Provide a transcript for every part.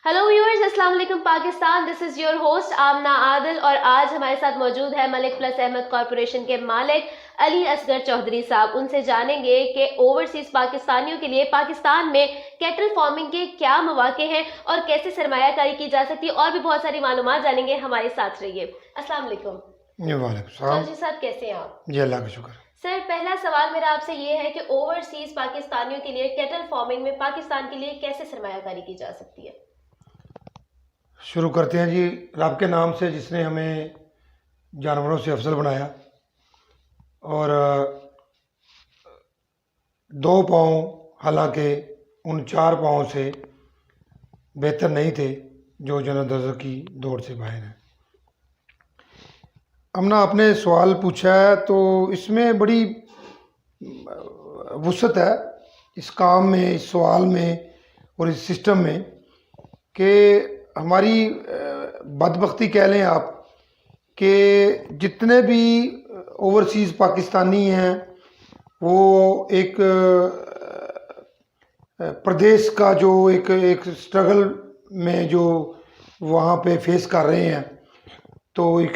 Hello viewers, अस्सलाम वालेकुम Pakistan. This is your host Amna Adil और आज हमारे साथ मौजूद है मलिक प्लस अहमद कॉरपोरेशन के मालिक अली असगर चौधरी साहब। उनसे जानेंगे कि ओवरसीज़ पाकिस्तानियों के लिए पाकिस्तान में कैटल फार्मिंग के क्या मौके हैं और कैसे सरमायाकारी की जा सकती है, और भी बहुत सारी मालूमात जानेंगे। हमारे साथ रहिए। अस्सलाम वालेकुम। चौधरी साहब, कैसे हैं आप? जी अल्लाह का शुक्र। सर, पहला सवाल मेरा आपसे ये है कि ओवरसीज़ पाकिस्तानियों के लिए कैटल फार्मिंग में पाकिस्तान के लिए कैसे सरमायाकारी की जा सकती है? शुरू करते हैं जी, रब के नाम से जिसने हमें जानवरों से अफजल बनाया और 2 पाँव, हालांकि उन 4 पाँव से बेहतर नहीं थे जो जन्नत की दौड़ से बाहर हैं। हमने आपने सवाल पूछा है तो इसमें बड़ी वुसअत है इस काम में, इस सवाल में और इस सिस्टम में कि हमारी बदबख्ती कह लें आप कि जितने भी ओवरसीज़ पाकिस्तानी हैं वो एक प्रदेश का जो एक स्ट्रगल में जो वहाँ पे फेस कर रहे हैं, तो एक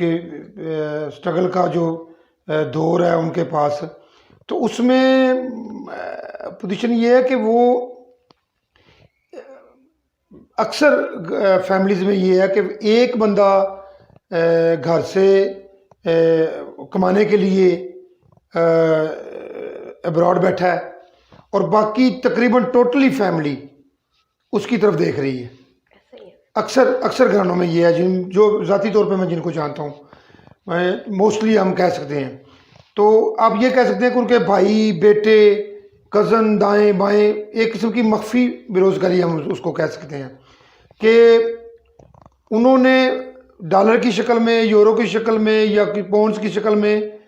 स्ट्रगल का जो दौर है उनके पास, तो उसमें पोजीशन ये है कि वो अक्सर फैमिलीज़ में ये है कि एक बंदा घर से कमाने के लिए अब्रॉड बैठा है और बाकी तकरीबन टोटली फैमिली उसकी तरफ देख रही है। अक्सर घरानों में ये है, जो ज़ाती तौर पे मैं जिनको जानता हूँ, मोस्टली हम कह सकते हैं। तो आप ये कह सकते हैं कि उनके भाई, बेटे, कज़न, दाएं बाएं, एक किस्म की मख्फी बेरोज़गारी हम उसको कह सकते हैं कि उन्होंने डॉलर की शक्ल में, यूरो की शक्ल में या पाउंड्स की शक्ल में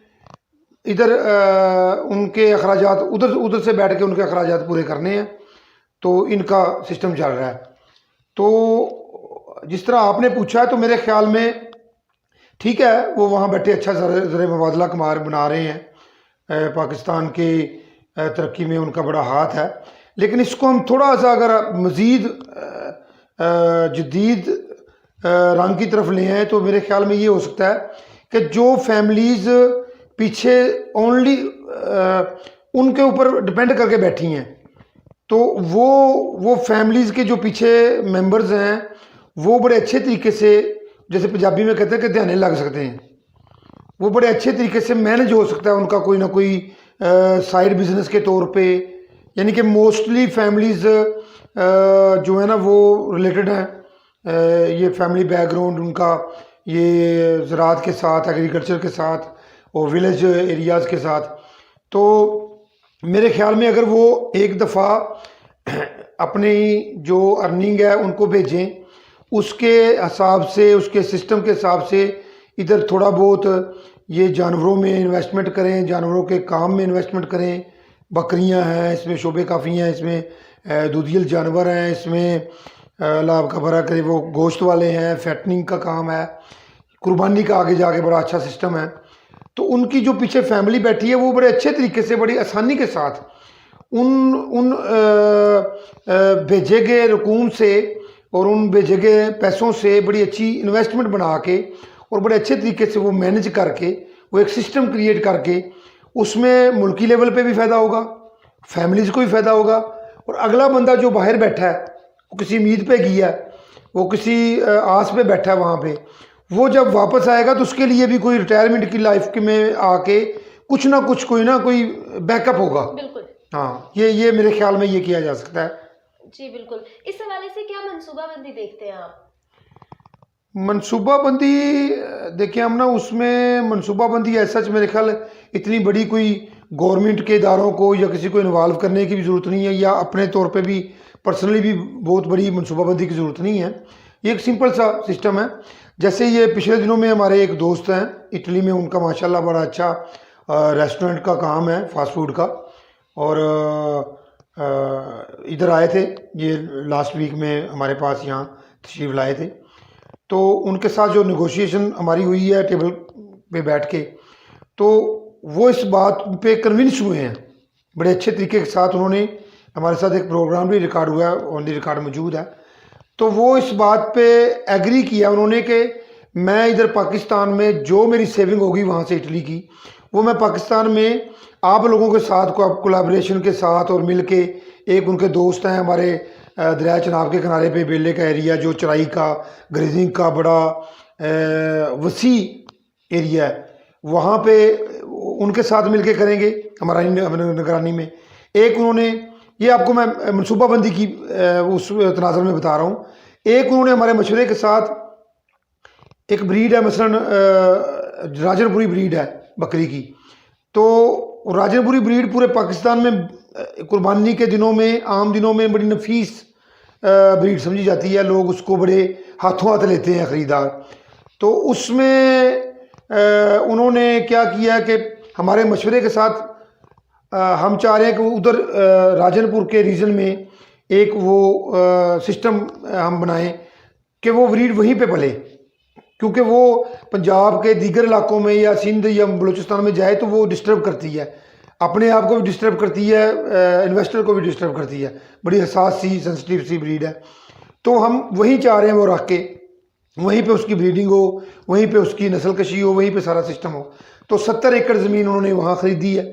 इधर उनके अखराजात उधर से बैठ के उनके अखराजात पूरे करने हैं। तो इनका सिस्टम चल रहा है। तो जिस तरह आपने पूछा है तो मेरे ख्याल में ठीक है, वो वहाँ बैठे अच्छा ज़र मुबादला कमार बना रहे हैं। पाकिस्तान के तरक्की में उनका बड़ा हाथ है, लेकिन इसको हम थोड़ा सा अगर मज़ीद जदीद रंग की तरफ ले आए तो मेरे ख्याल में ये हो सकता है कि जो फैमिलीज़ पीछे ओनली उनके ऊपर डिपेंड करके बैठी हैं, तो वो फैमिलीज़ के जो पीछे मेंबर्स हैं वो बड़े अच्छे तरीके से, जैसे पंजाबी में कहते हैं कि ध्याने लग सकते हैं, वो बड़े अच्छे तरीके से मैनेज हो सकता है उनका कोई ना कोई साइड बिजनेस के तौर पे। यानी कि मोस्टली फैमिलीज़ जो है ना वो रिलेटेड हैं, ये फैमिली बैकग्राउंड उनका ये ज़राअत के साथ, एग्रीकल्चर के साथ और विलेज एरियाज़ के साथ। तो मेरे ख्याल में अगर वो एक दफ़ा अपनी जो अर्निंग है उनको भेजें, उसके हिसाब से, उसके सिस्टम के हिसाब से इधर थोड़ा बहुत ये जानवरों में इन्वेस्टमेंट करें, जानवरों के काम में इन्वेस्टमेंट करें। बकरियां हैं, इसमें शोबे काफ़ी हैं, इसमें दूधियल जानवर हैं, इसमें लाभ का भरा करे वो गोश्त वाले हैं, फैटनिंग का काम है, कुर्बानी का आगे जाके बड़ा अच्छा सिस्टम है। तो उनकी जो पीछे फैमिली बैठी है वो बड़े अच्छे तरीके से, बड़ी आसानी के साथ उन भेजे गए रकूम से और उन भेजे गए पैसों से बड़ी अच्छी इन्वेस्टमेंट बना के और बड़े अच्छे तरीके से वो मैनेज करके वो एक सिस्टम क्रिएट करके उसमें मुल्की लेवल पे भी फ़ायदा होगा, फैमिलीज़ को भी फ़ायदा होगा। और अगला बंदा जो बाहर बैठा है, वो किसी उम्मीद पे गया है, वो किसी आस पे बैठा है, वहाँ पे वो जब वापस आएगा तो उसके लिए भी कोई रिटायरमेंट की लाइफ के में आके कुछ ना कुछ, कोई ना कोई बैकअप होगा। बिल्कुल। हाँ, ये मेरे ख्याल में ये किया जा सकता है। जी बिल्कुल। इस हवाले से क्या मनसूबाबंदी देखते हैं आप? मनसूबाबंदी देखिए, हम ना उसमें मनसूबाबंदी ऐसा मेरे ख्याल इतनी बड़ी कोई गवर्नमेंट के इदारों को या किसी को इन्वॉल्व करने की भी ज़रूरत नहीं है, या अपने तौर पे भी पर्सनली भी बहुत बड़ी मनसूबाबंदी की ज़रूरत नहीं है। ये एक सिंपल सा सिस्टम है। जैसे ये पिछले दिनों में हमारे एक दोस्त हैं इटली में, उनका माशाल्लाह बड़ा अच्छा रेस्टोरेंट का काम है, फास्ट फूड का, और इधर आए थे ये लास्ट वीक में हमारे पास, यहाँ तशरीफ़ लाए थे। तो उनके साथ जो नेगोशिएशन हमारी हुई है टेबल पे बैठ के, तो वो इस बात पे कन्विंस हुए हैं बड़े अच्छे तरीके के साथ। उन्होंने हमारे साथ एक प्रोग्राम भी रिकॉर्ड हुआ है, ऑन द रिकॉर्ड मौजूद है। तो वो इस बात पे एग्री किया उन्होंने कि मैं इधर पाकिस्तान में जो मेरी सेविंग होगी वहाँ से इटली की, वो मैं पाकिस्तान में आप लोगों के साथ कोलैबोरेशन के साथ और मिल के, एक उनके दोस्त हैं हमारे दरिया चनाब के किनारे पे बेले का एरिया जो चराई का ग्रेजिंग का बड़ा वसी एरिया है, वहाँ पे उनके साथ मिल के करेंगे हमारा निगरानी में। एक उन्होंने, ये आपको मैं मनसूबाबंदी की उस तनाज़र में बता रहा हूँ, एक उन्होंने हमारे मशवरे के साथ एक ब्रीड है, मसलन राजनपुरी ब्रीड है बकरी की, तो राजनपुरी ब्रीड पूरे पाकिस्तान में कुर्बानी के दिनों में, आम दिनों में बड़ी नफीस ब्रीड समझी जाती है, लोग उसको बड़े हाथों हाथ लेते हैं ख़रीदार। तो उसमें उन्होंने क्या किया कि हमारे मशवरे के साथ हम चाह रहे हैं कि उधर राजनपुर के रीजन में एक वो सिस्टम हम बनाएं कि वो ब्रीड वहीं पे पले, क्योंकि वो पंजाब के दीगर इलाकों में या सिंध या बलूचिस्तान में जाए तो वो डिस्टर्ब करती है, अपने आप को भी डिस्टर्ब करती है, इन्वेस्टर को भी डिस्टर्ब करती है, बड़ी हसास सी सेंसिटिव सी ब्रीड है। तो हम वहीं चाह रहे हैं वो रख के वहीं पे उसकी ब्रीडिंग हो, वहीं पे उसकी नस्ल कशी हो, वहीं पे सारा सिस्टम हो। तो 70 एकड़ ज़मीन उन्होंने वहाँ ख़रीदी है,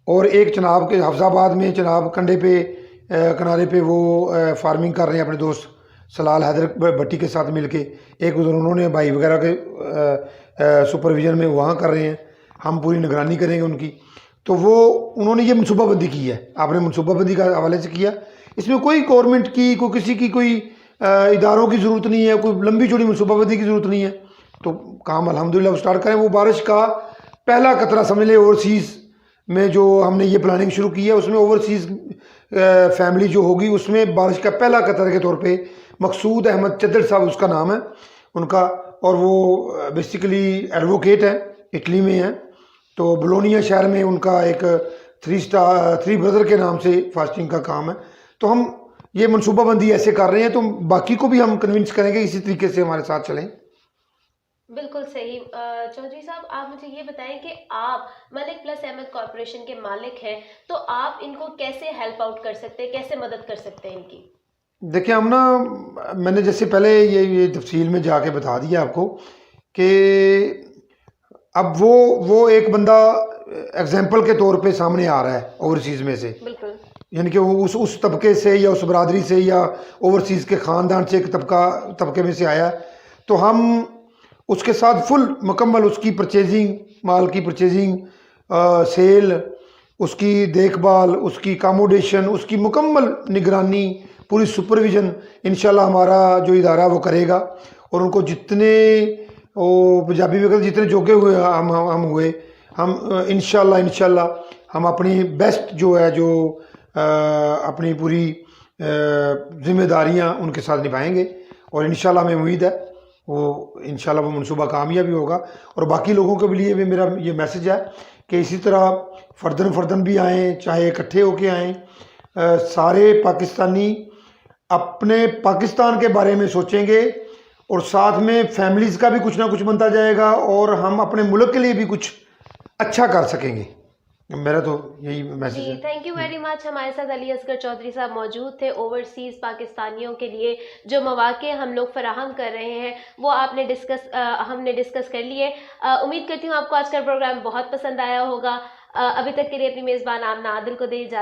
और एक चनाब के हफ्जाबाद में चनाब कंडे पे किनारे पे वो फार्मिंग कर रहे हैं अपने दोस्त सलाल हैदर भट्टी के साथ मिलके। एक उधर उन्होंने भाई वगैरह के सुपरविज़न में वहाँ कर रहे हैं, हम पूरी निगरानी करेंगे उनकी। तो वो उन्होंने ये मनसूबाबंदी की है, आपने मनसूबाबंदी का हवाले से किया, इसमें कोई गवर्नमेंट की कोई किसी की कोई इदारों की ज़रूरत नहीं है, कोई लंबी चौड़ी मनसूबाबंदी की ज़रूरत नहीं है। तो काम अल्हम्दुलिल्लाह स्टार्ट करें। वो बारिश का पहला कतरा समझ लें, ओवरसीज़ में जो हमने ये प्लानिंग शुरू की है उसमें ओवरसीज़ फैमिली जो होगी उसमें बारिश का पहला कतरा के तौर पे मकसूद अहमद चद्दर साहब उसका नाम है उनका, और वो बेसिकली एडवोकेट है, इटली में है। तो बोलोनिया शहर में उनका एक 3 ब्रदर के नाम से फास्टिंग का काम है। तो हम ये मनसूबाबंदी ऐसे कर रहे हैं, तो बाकी को भी हम कन्विंस करेंगे इसी तरीके से हमारे साथ चलें। बिल्कुल सही। चौधरी साहब, आप मुझे ये बताएं कि आप मलिक प्लस अहमद कॉरपोरेशन के मालिक हैं, तो आप इनको कैसे हेल्प आउट कर सकते हैं, कैसे मदद कर सकते हैं इनकी? देखिए हम ना, मैंने जैसे पहले ये तफसील में जाके बता दिया आपको कि अब वो एक बंदा एग्जाम्पल के तौर पे सामने आ रहा है ओवरसीज़ में से, बिल्कुल, यानी कि उस तबके से या उस बरादरी से या ओवरसीज़ के ख़ानदान से एक तबके में से आया है। तो हम उसके साथ फुल मुकम्मल उसकी परचेजिंग, माल की परचेजिंग, सेल, उसकी देखभाल, उसकी अकोमोडेशन, उसकी मुकम्मल निगरानी, पूरी सुपरविज़न इंशाल्लाह हमारा जो इदारा वो करेगा। और उनको जितने वो पंजाबी में कहते जितने जोगे हुए हम हुए, हम इंशाल्लाह हम अपनी बेस्ट जो है जो अपनी पूरी जिम्मेदारियां उनके साथ निभाएंगे, और इंशाल्लाह हमें उम्मीद है वो इंशाल्लाह वो मनसूबा कामयाब होगा। और बाकी लोगों के लिए भी मेरा ये मैसेज है कि इसी तरह फर्दन भी आएँ, चाहे इकट्ठे होके आएँ, सारे पाकिस्तानी अपने पाकिस्तान के बारे में सोचेंगे, और साथ में फैमिलीज़ का भी कुछ ना कुछ बनता जाएगा, और हम अपने मुल्क के लिए भी कुछ अच्छा कर सकेंगे। मेरा तो यही मैसेज है। Thank you very much. हमारे साथ अली असगर चौधरी साहब मौजूद थे। ओवरसीज़ पाकिस्तानियों के लिए जो मौक़े हम लोग फराहम कर रहे हैं वो हमने डिस्कस कर लिए। उम्मीद करती हूँ आपको आज का प्रोग्राम बहुत पसंद आया होगा। अभी तक के लिए अपनी मेज़बान आमना आदिल को दे इजाज़त।